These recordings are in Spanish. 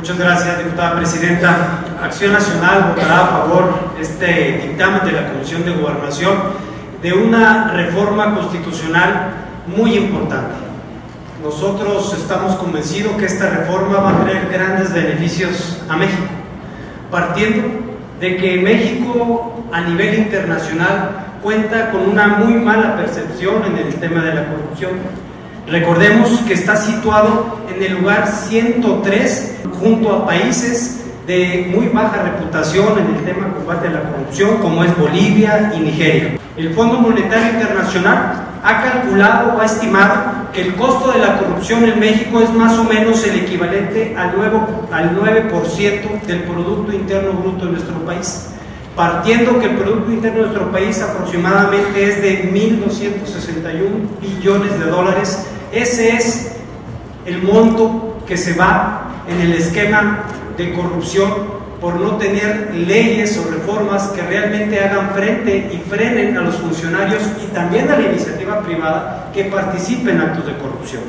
Muchas gracias, diputada presidenta. Acción Nacional votará a favor de este dictamen de la Comisión de Gobernación de una reforma constitucional muy importante. Nosotros estamos convencidos que esta reforma va a traer grandes beneficios a México, partiendo de que México a nivel internacional cuenta con una muy mala percepción en el tema de la corrupción. Recordemos que está situado en el lugar 103 junto a países de muy baja reputación en el tema de combate a la corrupción, como es Bolivia y Nigeria. El Fondo Monetario Internacional ha calculado o ha estimado que el costo de la corrupción en México es más o menos el equivalente al 9% del Producto Interno Bruto de nuestro país, partiendo que el Producto Interno de nuestro país aproximadamente es de 1.261 billones de dólares. Ese es el monto que se va en el esquema de corrupción por no tener leyes o reformas que realmente hagan frente y frenen a los funcionarios y también a la iniciativa privada que participe en actos de corrupción.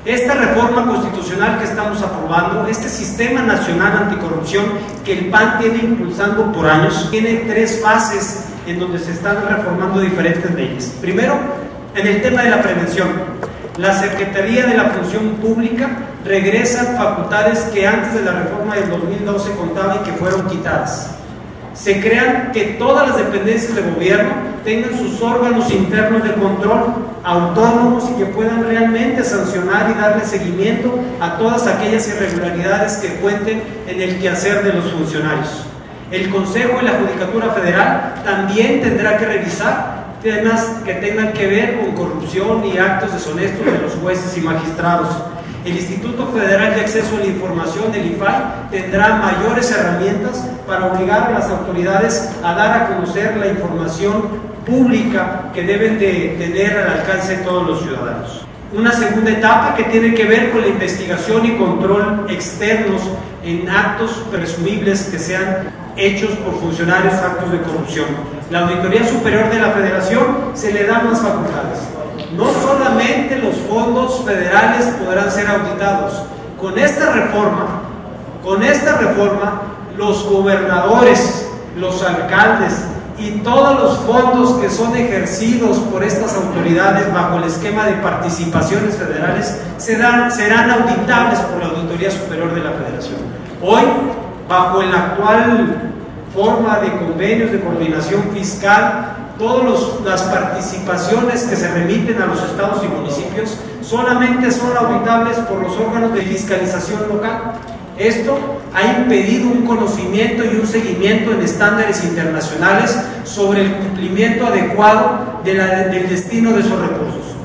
Esta reforma constitucional que estamos aprobando, este Sistema Nacional Anticorrupción que el PAN tiene impulsando por años, tiene tres fases en donde se están reformando diferentes leyes. Primero, en el tema de la prevención. La Secretaría de la Función Pública regresa facultades que antes de la reforma del 2012 contaban y que fueron quitadas. Se crean que todas las dependencias de gobierno tengan sus órganos internos de control autónomos y que puedan realmente sancionar y darle seguimiento a todas aquellas irregularidades que cuenten en el quehacer de los funcionarios. El Consejo de la Judicatura Federal también tendrá que revisar temas que tengan que ver con corrupción y actos deshonestos de los jueces y magistrados. El Instituto Federal de Acceso a la Información, el IFAI, tendrá mayores herramientas para obligar a las autoridades a dar a conocer la información pública que deben de tener al alcance de todos los ciudadanos. Una segunda etapa que tiene que ver con la investigación y control externos en actos presumibles que sean hechos por funcionarios, actos de corrupción. La Auditoría Superior de la Federación se le dan más facultades. No solamente los fondos federales podrán ser auditados. Con esta reforma, los gobernadores, los alcaldes y todos los fondos que son ejercidos por estas autoridades bajo el esquema de participaciones federales serán auditables por la Auditoría Superior de la Federación. Hoy, bajo la actual forma de convenios de coordinación fiscal, todas las participaciones que se remiten a los estados y municipios solamente son auditables por los órganos de fiscalización local. Esto ha impedido un conocimiento y un seguimiento en estándares internacionales sobre el cumplimiento adecuado del destino de esos recursos.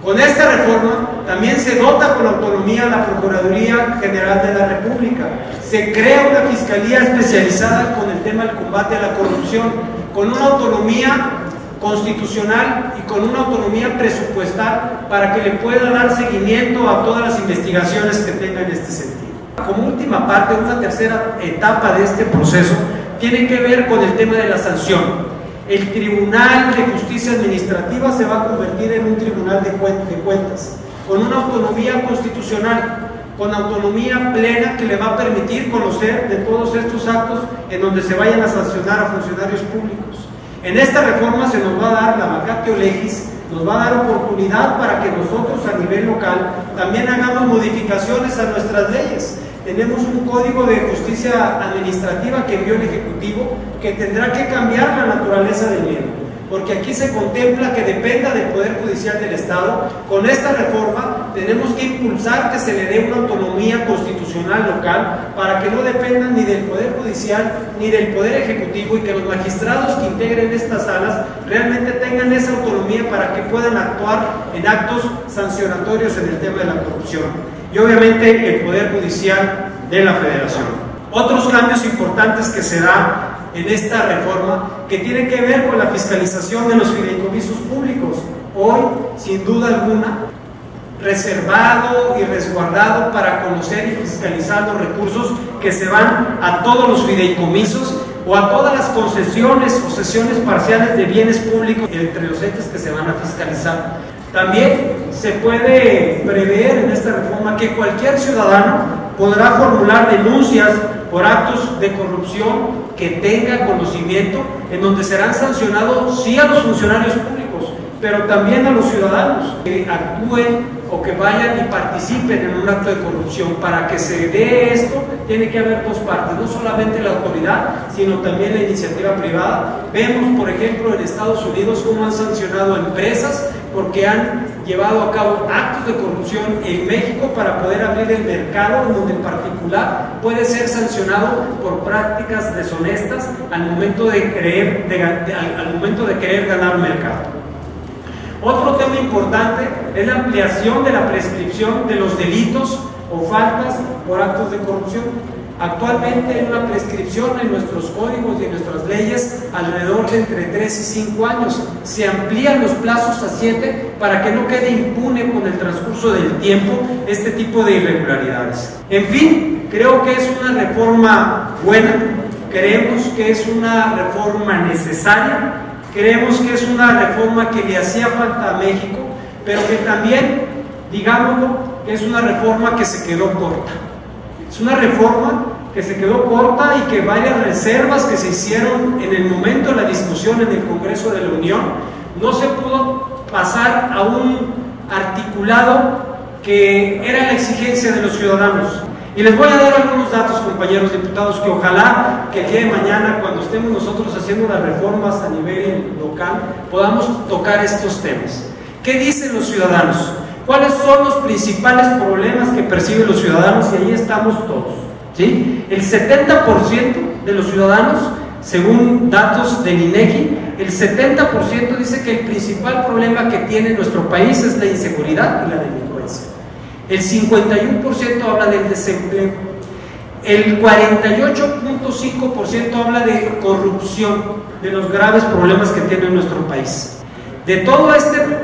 Con esta reforma también se dota con autonomía la Procuraduría General de la República. Se crea una fiscalía especializada con el tema del combate a la corrupción, con una autonomía constitucional y con una autonomía presupuestal para que le pueda dar seguimiento a todas las investigaciones que tenga en este sentido. Como última parte, una tercera etapa de este proceso tiene que ver con el tema de la sanción. El Tribunal de Justicia Administrativa se va a convertir en un tribunal de cuentas, con una autonomía constitucional, con autonomía plena que le va a permitir conocer de todos estos actos en donde se vayan a sancionar a funcionarios públicos. En esta reforma se nos va a dar la vacatio legis, nos va a dar oportunidad para que nosotros a nivel local también hagamos modificaciones a nuestras leyes. Tenemos un código de justicia administrativa que envió el Ejecutivo que tendrá que cambiar la naturaleza del mismo, porque aquí se contempla que dependa del Poder Judicial del Estado. Con esta reforma tenemos que impulsar que se le dé una autonomía constitucional local para que no dependan ni del Poder Judicial ni del Poder Ejecutivo y que los magistrados que integren estas salas realmente tengan esa autonomía para que puedan actuar en actos sancionatorios en el tema de la corrupción. Y obviamente el Poder Judicial de la Federación. Otros cambios importantes que se dan en esta reforma que tienen que ver con la fiscalización de los fideicomisos públicos. Hoy, sin duda alguna, reservado y resguardado para conocer y fiscalizar los recursos que se van a todos los fideicomisos o a todas las concesiones o cesiones parciales de bienes públicos entre los entes que se van a fiscalizar. También se puede prever en esta reforma que cualquier ciudadano podrá formular denuncias por actos de corrupción que tenga conocimiento, en donde serán sancionados sí a los funcionarios públicos, pero también a los ciudadanos que actúen o que vayan y participen en un acto de corrupción. Para que se dé esto, tiene que haber dos partes, no solamente la autoridad, sino también la iniciativa privada. Vemos, por ejemplo, en Estados Unidos cómo han sancionado empresas porque han llevado a cabo actos de corrupción en México para poder abrir el mercado, en donde en particular puede ser sancionado por prácticas deshonestas al momento de querer ganar mercado. Otro tema importante es la ampliación de la prescripción de los delitos o faltas por actos de corrupción. Actualmente hay una prescripción en nuestros códigos y en nuestras leyes alrededor de entre 3 y 5 años. Se amplían los plazos a 7 para que no quede impune con el transcurso del tiempo este tipo de irregularidades. En fin, creo que es una reforma buena, creemos que es una reforma necesaria, creemos que es una reforma que le hacía falta a México, pero que también, digámoslo, que es una reforma que se quedó corta. Es una reforma que se quedó corta y que varias reservas que se hicieron en el momento de la discusión en el Congreso de la Unión, no se pudo pasar a un articulado que era la exigencia de los ciudadanos. Y les voy a dar algunos datos, compañeros diputados, que ojalá que el día de mañana, cuando estemos nosotros haciendo las reformas a nivel local, podamos tocar estos temas. ¿Qué dicen los ciudadanos? ¿Cuáles son los principales problemas que perciben los ciudadanos? Y ahí estamos todos, ¿sí? El 70% de los ciudadanos, según datos del INEGI, el 70% dice que el principal problema que tiene nuestro país es la inseguridad y la delincuencia. El 51% habla del desempleo. El 48.5% habla de corrupción, de los graves problemas que tiene nuestro país. De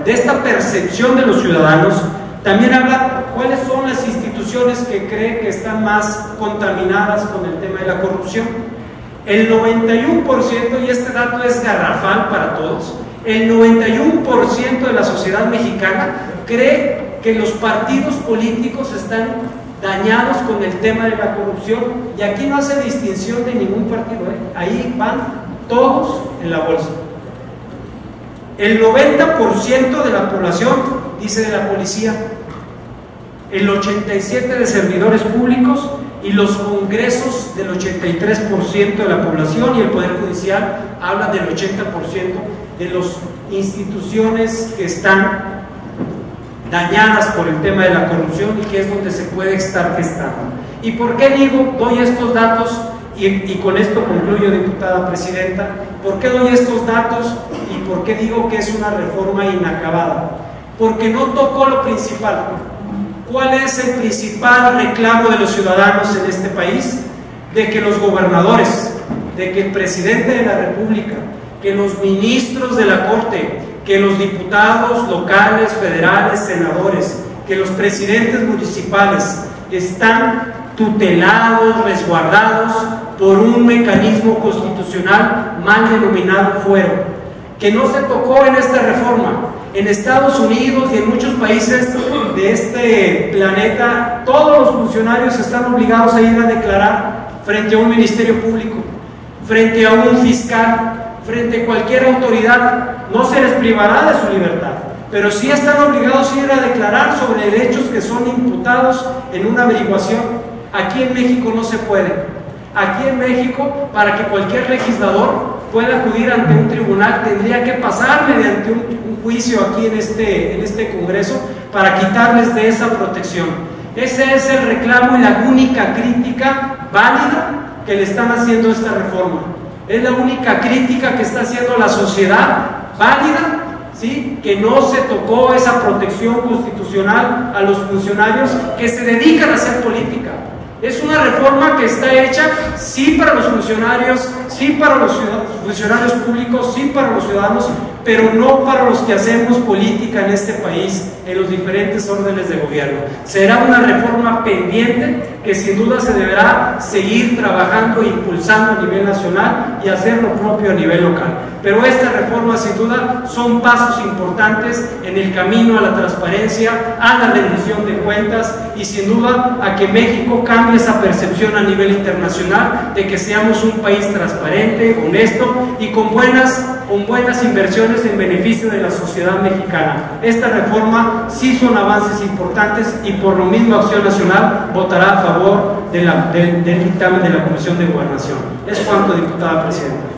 esta percepción de los ciudadanos, también habla cuáles son las instituciones que creen que están más contaminadas con el tema de la corrupción. El 91%, y este dato es garrafal para todos, el 91% de la sociedad mexicana cree que los partidos políticos están dañados con el tema de la corrupción, y aquí no hace distinción de ningún partido, ahí van todos en la bolsa. El 90% de la población dice de la policía, el 87% de servidores públicos y los congresos del 83% de la población, y el Poder Judicial habla del 80% de las instituciones que están dañadas por el tema de la corrupción y que es donde se puede estar gestando. ¿Y por qué doy estos datos? Y con esto concluyo, diputada presidenta. ¿Por qué doy estos datos y por qué digo que es una reforma inacabada? Porque no tocó lo principal. ¿Cuál es el principal reclamo de los ciudadanos en este país? De que los gobernadores, de que el presidente de la República, que los ministros de la Corte, que los diputados locales, federales, senadores, que los presidentes municipales están tutelados, resguardados por un mecanismo constitucional mal denominado fuero, que no se tocó en esta reforma. En Estados Unidos y en muchos países de este planeta, todos los funcionarios están obligados a ir a declarar frente a un ministerio público, frente a un fiscal, frente a cualquier autoridad. No se les privará de su libertad, pero sí están obligados a ir a declarar sobre hechos que son imputados en una averiguación. Aquí en México no se puede. Aquí en México, para que cualquier legislador pueda acudir ante un tribunal, tendría que pasar mediante un juicio aquí en este Congreso para quitarles de esa protección. Ese es el reclamo y la única crítica válida que le están haciendo a esta reforma. Es la única crítica que está haciendo la sociedad válida, ¿sí? Que no se tocó esa protección constitucional a los funcionarios que se dedican a hacer política. Es una reforma que está hecha sí para los funcionarios, sí para los funcionarios públicos, sí para los ciudadanos, pero no para los que hacemos política en este país, en los diferentes órdenes de gobierno. Será una reforma pendiente que sin duda se deberá seguir trabajando e impulsando a nivel nacional y hacer lo propio a nivel local. pero estas reformas sin duda son pasos importantes en el camino a la transparencia, a la rendición de cuentas y sin duda a que México cambie esa percepción a nivel internacional de que seamos un país transparente, honesto y con buenas inversiones en beneficio de la sociedad mexicana. Esta reforma sí son avances importantes y por lo mismo Acción Nacional votará a favor del dictamen de la Comisión de Gobernación. Es cuanto, diputada presidenta.